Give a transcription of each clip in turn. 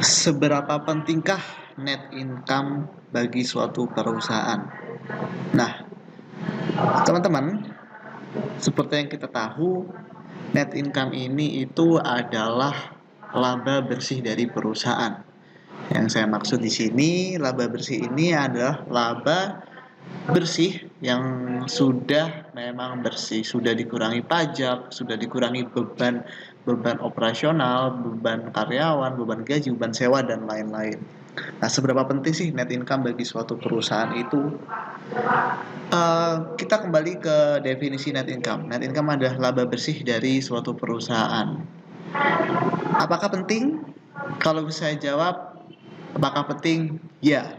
Seberapa pentingkah net income bagi suatu perusahaan? Nah, teman-teman, seperti yang kita tahu, net income ini itu adalah laba bersih dari perusahaan. Yang saya maksud di sini, laba bersih ini adalah laba bersih yang sudah memang bersih, sudah dikurangi pajak, sudah dikurangi beban beban operasional, beban karyawan, beban gaji, beban sewa dan lain-lain. Nah, seberapa penting sih net income bagi suatu perusahaan itu? Kita kembali ke definisi net income. Net income adalah laba bersih dari suatu perusahaan. Apakah penting? Kalau saya jawab, apakah penting? Ya,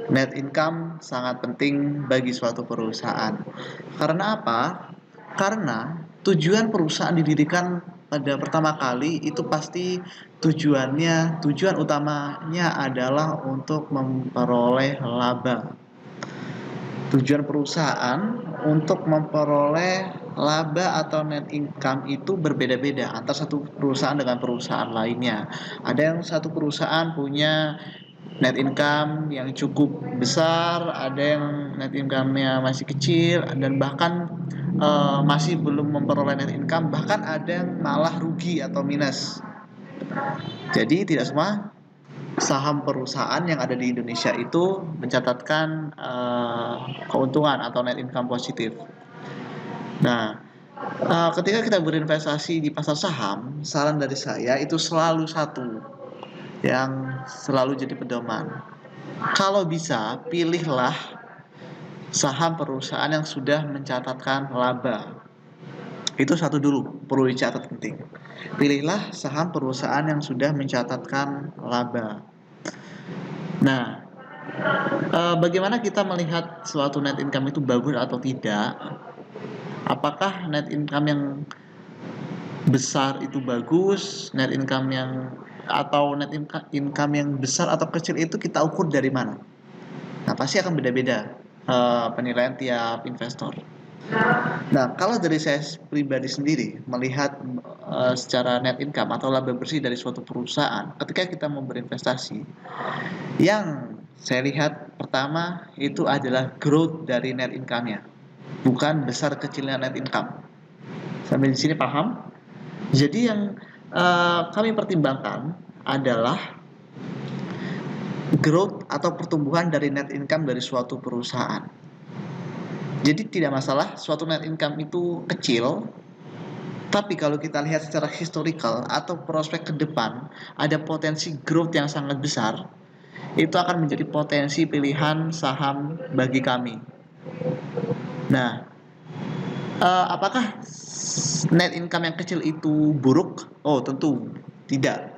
net income sangat penting bagi suatu perusahaan. Karena apa? Karena tujuan perusahaan didirikan pada pertama kali itu pasti tujuan utamanya adalah untuk memperoleh laba. Tujuan perusahaan untuk memperoleh laba atau net income itu berbeda-beda antara satu perusahaan dengan perusahaan lainnya. Ada yang satu perusahaan punya net income yang cukup besar, ada yang net income-nya masih kecil, dan bahkan masih belum memperoleh net income, bahkan ada yang malah rugi atau minus. Jadi tidak semua saham perusahaan yang ada di Indonesia itu mencatatkan keuntungan atau net income positif. Nah, ketika kita berinvestasi di pasar saham, saran dari saya itu selalu satu yang selalu jadi pedoman. Kalau bisa, pilihlah saham perusahaan yang sudah mencatatkan laba. Itu satu dulu, perlu dicatat penting. Pilihlah saham perusahaan yang sudah mencatatkan laba. Nah, bagaimana kita melihat suatu net income itu bagus atau tidak? Apakah net income yang besar itu bagus, net income yang atau net income yang besar atau kecil itu kita ukur dari mana? Nah, pasti akan beda-beda penilaian tiap investor. Nah, kalau dari saya pribadi sendiri melihat secara net income atau laba bersih dari suatu perusahaan, ketika kita mau berinvestasi, yang saya lihat pertama itu adalah growth dari net income-nya, bukan besar kecilnya net income. Sampai di sini paham? Jadi yang kami pertimbangkan adalah growth atau pertumbuhan dari net income dari suatu perusahaan. Jadi tidak masalah suatu net income itu kecil, tapi kalau kita lihat secara historical atau prospek ke depan, ada potensi growth yang sangat besar, itu akan menjadi potensi pilihan saham bagi kami. Nah, apakah net income yang kecil itu buruk? Oh, tentu tidak.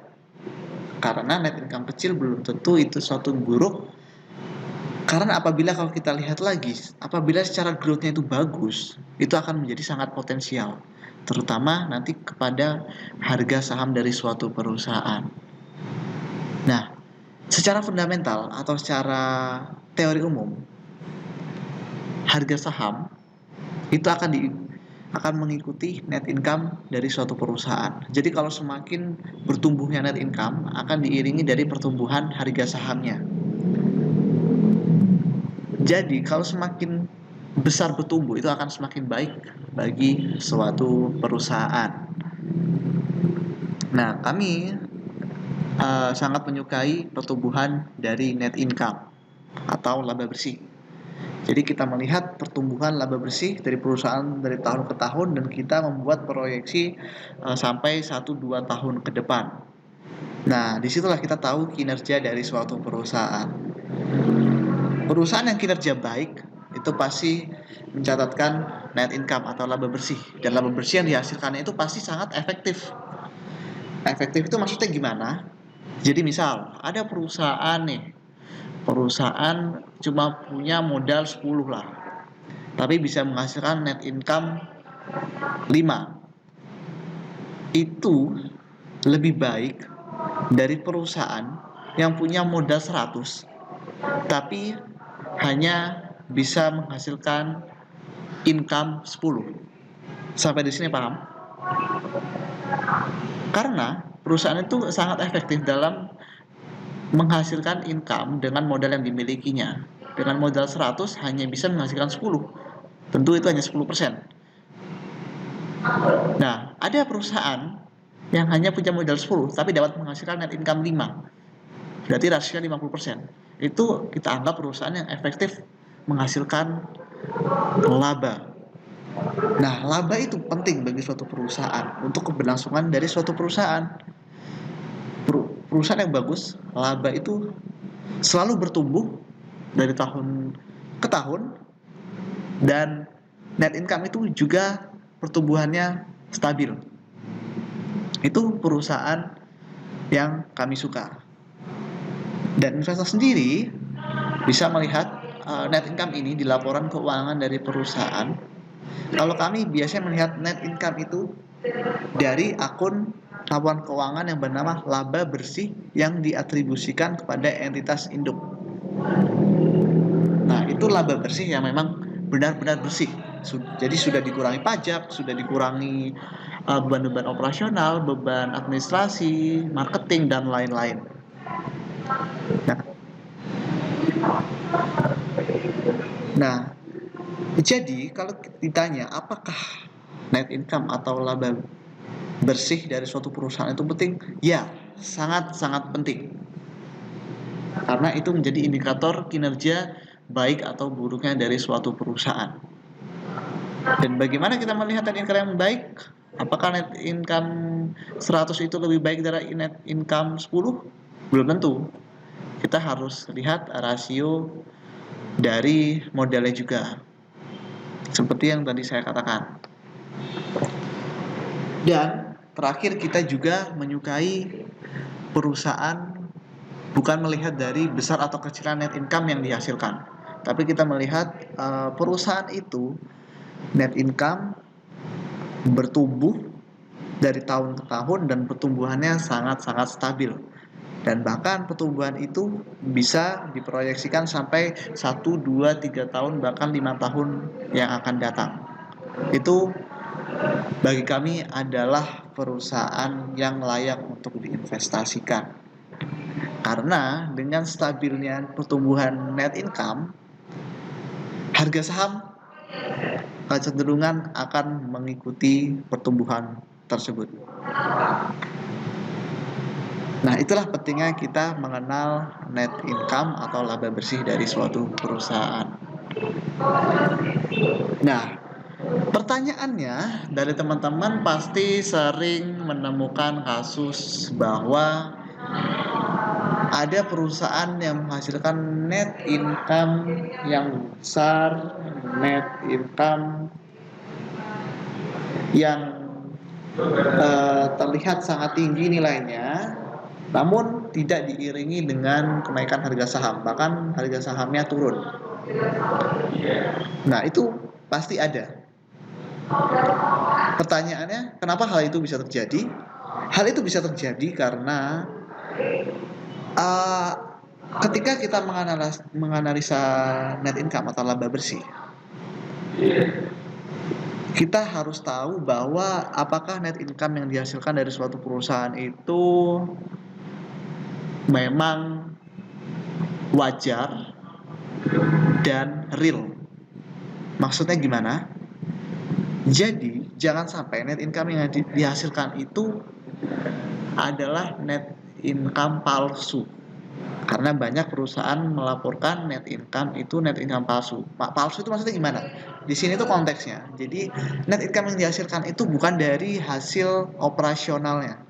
Karena net income kecil belum tentu itu suatu buruk. Karena apabila kalau kita lihat lagi, apabila secara growth-nya itu bagus, itu akan menjadi sangat potensial. Terutama nanti kepada harga saham dari suatu perusahaan. Nah, secara fundamental atau secara teori umum, harga saham itu akan mengikuti net income dari suatu perusahaan. Jadi kalau semakin bertumbuhnya net income akan diiringi dari pertumbuhan harga sahamnya. Jadi kalau semakin besar bertumbuh itu akan semakin baik bagi suatu perusahaan. Nah, kami sangat menyukai pertumbuhan dari net income atau laba bersih. Jadi kita melihat pertumbuhan laba bersih dari perusahaan dari tahun ke tahun dan kita membuat proyeksi sampai 1-2 tahun ke depan. Nah, disitulah kita tahu kinerja dari suatu perusahaan. Perusahaan yang kinerja baik itu pasti mencatatkan net income atau laba bersih, dan laba bersih yang dihasilkannya itu pasti sangat efektif. Efektif itu maksudnya gimana? Jadi misal ada perusahaan cuma punya modal 10 lah, tapi bisa menghasilkan net income 5. Itu lebih baik dari perusahaan yang punya modal 100 tapi hanya bisa menghasilkan income 10. Sampai di sini paham? Karena perusahaan itu sangat efektif dalam menghasilkan income dengan modal yang dimilikinya. Dengan modal 100 hanya bisa menghasilkan 10. Tentu itu hanya 10%. Nah, ada perusahaan yang hanya punya modal 10 tapi dapat menghasilkan net income 5. Berarti rasio 50%. Itu kita anggap perusahaan yang efektif menghasilkan laba. Nah, laba itu penting bagi suatu perusahaan untuk keberlangsungan dari suatu perusahaan. Perusahaan yang bagus, laba itu selalu bertumbuh dari tahun ke tahun, dan net income itu juga pertumbuhannya stabil. Itu perusahaan yang kami suka. Dan investor sendiri bisa melihat net income ini di laporan keuangan dari perusahaan. Kalau kami biasanya melihat net income itu dari akun laporan keuangan yang bernama laba bersih yang diatribusikan kepada entitas induk. Nah, itu laba bersih yang memang benar-benar bersih. Jadi sudah dikurangi pajak, sudah dikurangi beban-beban operasional, beban administrasi, marketing, dan lain-lain. Nah, jadi kalau ditanya apakah net income atau laba bersih dari suatu perusahaan itu penting? Ya, sangat-sangat penting. Karena itu menjadi indikator kinerja baik atau buruknya dari suatu perusahaan. Dan bagaimana kita melihat net income yang baik? Apakah net income 100 itu lebih baik dari net income 10? Belum tentu. Kita harus lihat rasio dari modalnya juga. Seperti yang tadi saya katakan. Dan terakhir, kita juga menyukai perusahaan bukan melihat dari besar atau kecilan net income yang dihasilkan, tapi kita melihat perusahaan itu net income bertumbuh dari tahun ke tahun dan pertumbuhannya sangat-sangat stabil. Dan bahkan pertumbuhan itu bisa diproyeksikan sampai 1, 2, 3 tahun, bahkan 5 tahun yang akan datang. Itu bagi kami adalah perusahaan yang layak untuk diinvestasikan. Karena dengan stabilnya pertumbuhan net income, harga saham kecenderungan akan mengikuti pertumbuhan tersebut. Nah, itulah pentingnya kita mengenal net income atau laba bersih dari suatu perusahaan. Nah, pertanyaannya dari teman-teman pasti sering menemukan kasus bahwa ada perusahaan yang menghasilkan net income yang besar, net income yang terlihat sangat tinggi nilainya, namun tidak diiringi dengan kenaikan harga saham, bahkan harga sahamnya turun. Nah, itu pasti ada. Pertanyaannya, kenapa hal itu bisa terjadi? Hal itu bisa terjadi karena ketika kita menganalisa net income atau laba bersih, kita harus tahu bahwa apakah net income yang dihasilkan dari suatu perusahaan itu memang wajar dan real. Maksudnya gimana? Jadi, jangan sampai net income yang dihasilkan itu adalah net income palsu. Karena banyak perusahaan melaporkan net income itu net income palsu. Palsu itu maksudnya gimana? Di sini tuh konteksnya. Jadi net income yang dihasilkan itu bukan dari hasil operasionalnya.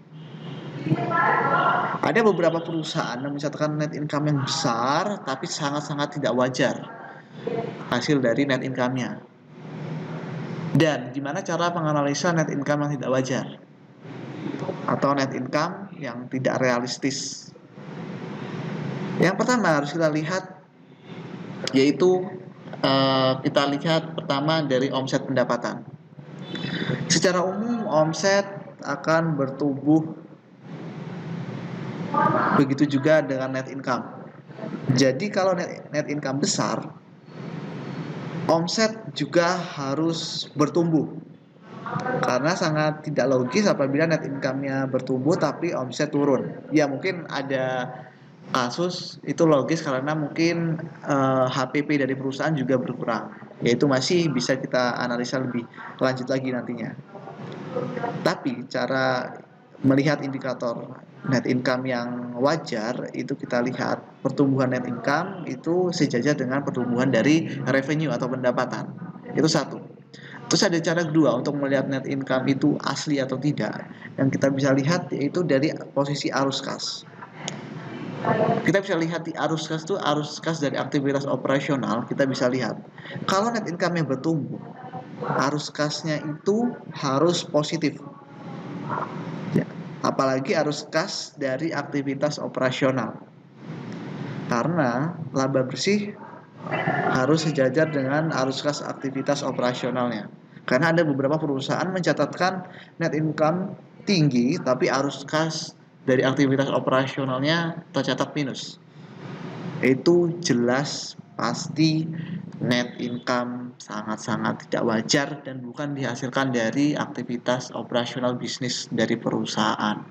Ada beberapa perusahaan yang mencatatkan net income yang besar tapi sangat-sangat tidak wajar hasil dari net income-nya. Dan gimana cara menganalisa net income yang tidak wajar atau net income yang tidak realistis? Yang pertama harus kita lihat yaitu kita lihat pertama dari omset pendapatan. Secara umum omset akan bertumbuh, begitu juga dengan net income. Jadi kalau net income besar, omset juga harus bertumbuh. Karena sangat tidak logis apabila net income-nya bertumbuh tapi omset turun. Ya mungkin ada kasus itu logis karena mungkin HPP dari perusahaan juga berkurang. Yaitu masih bisa kita analisa lebih lanjut lagi nantinya. Tapi cara melihat indikator net income yang wajar itu kita lihat pertumbuhan net income itu sejajar dengan pertumbuhan dari revenue atau pendapatan. Itu satu. Terus ada cara kedua untuk melihat net income itu asli atau tidak. Yang kita bisa lihat yaitu dari posisi arus kas. Kita bisa lihat di arus kas itu arus kas dari aktivitas operasional, kita bisa lihat. Kalau net income-nya bertumbuh, arus kasnya itu harus positif. Ya, apalagi arus kas dari aktivitas operasional. Karena laba bersih harus sejajar dengan arus kas aktivitas operasionalnya. Karena ada beberapa perusahaan mencatatkan net income tinggi, tapi arus kas dari aktivitas operasionalnya tercatat minus. Itu jelas pasti net income sangat-sangat tidak wajar dan bukan dihasilkan dari aktivitas operasional bisnis dari perusahaan.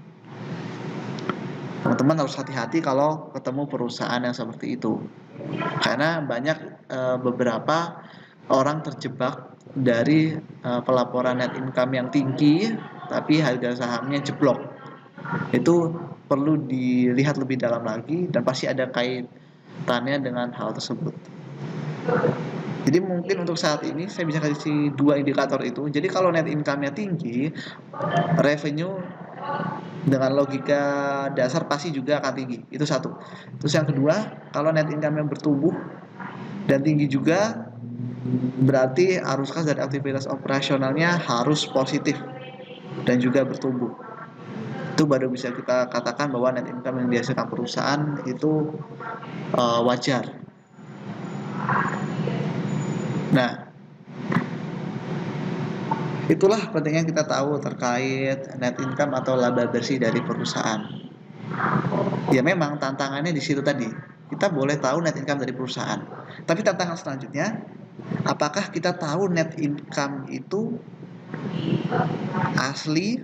Teman-teman harus hati-hati kalau ketemu perusahaan yang seperti itu. Karena banyak beberapa orang terjebak dari pelaporan net income yang tinggi tapi harga sahamnya jeblok. Itu perlu dilihat lebih dalam lagi dan pasti ada kaitannya dengan hal tersebut. Jadi mungkin untuk saat ini saya bisa kasih dua indikator itu. Jadi kalau net income-nya tinggi, revenue dengan logika dasar pasti juga akan tinggi. Itu satu. Terus yang kedua, kalau net income-nya bertumbuh dan tinggi juga, berarti arus kas dari aktivitas operasionalnya harus positif dan juga bertumbuh. Itu baru bisa kita katakan bahwa net income yang dihasilkan perusahaan itu wajar. Nah, itulah pentingnya kita tahu terkait net income atau laba bersih dari perusahaan. Ya memang tantangannya di situ tadi. Kita boleh tahu net income dari perusahaan. Tapi tantangan selanjutnya, apakah kita tahu net income itu asli,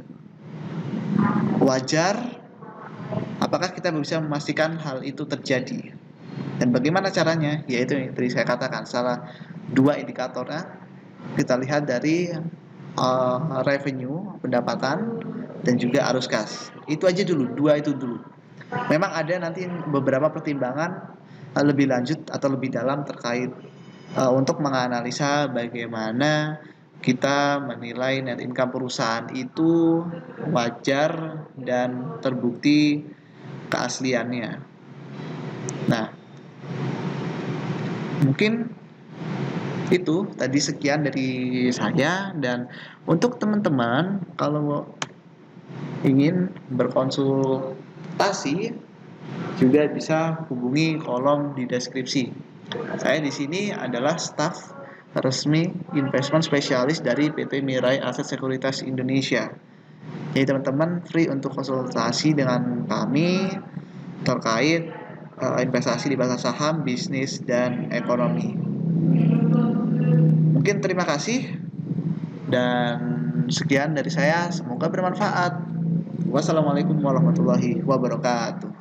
wajar? Apakah kita bisa memastikan hal itu terjadi? Dan bagaimana caranya? Yaitu yang tadi saya katakan, salah dua indikatornya kita lihat dari revenue, pendapatan, dan juga arus kas. Itu aja dulu, dua itu dulu. Memang ada nanti beberapa pertimbangan lebih lanjut atau lebih dalam terkait untuk menganalisa bagaimana kita menilai net income perusahaan itu wajar dan terbukti keasliannya. Nah, mungkin itu tadi sekian dari saya, dan untuk teman-teman kalau ingin berkonsultasi juga bisa hubungi kolom di deskripsi. Saya di sini adalah staf resmi investment spesialis dari PT Mirai Aset Sekuritas Indonesia. Jadi teman-teman free untuk konsultasi dengan kami terkait investasi di pasar saham, bisnis, dan ekonomi. Mungkin terima kasih dan sekian dari saya, semoga bermanfaat. Wassalamualaikum warahmatullahi wabarakatuh.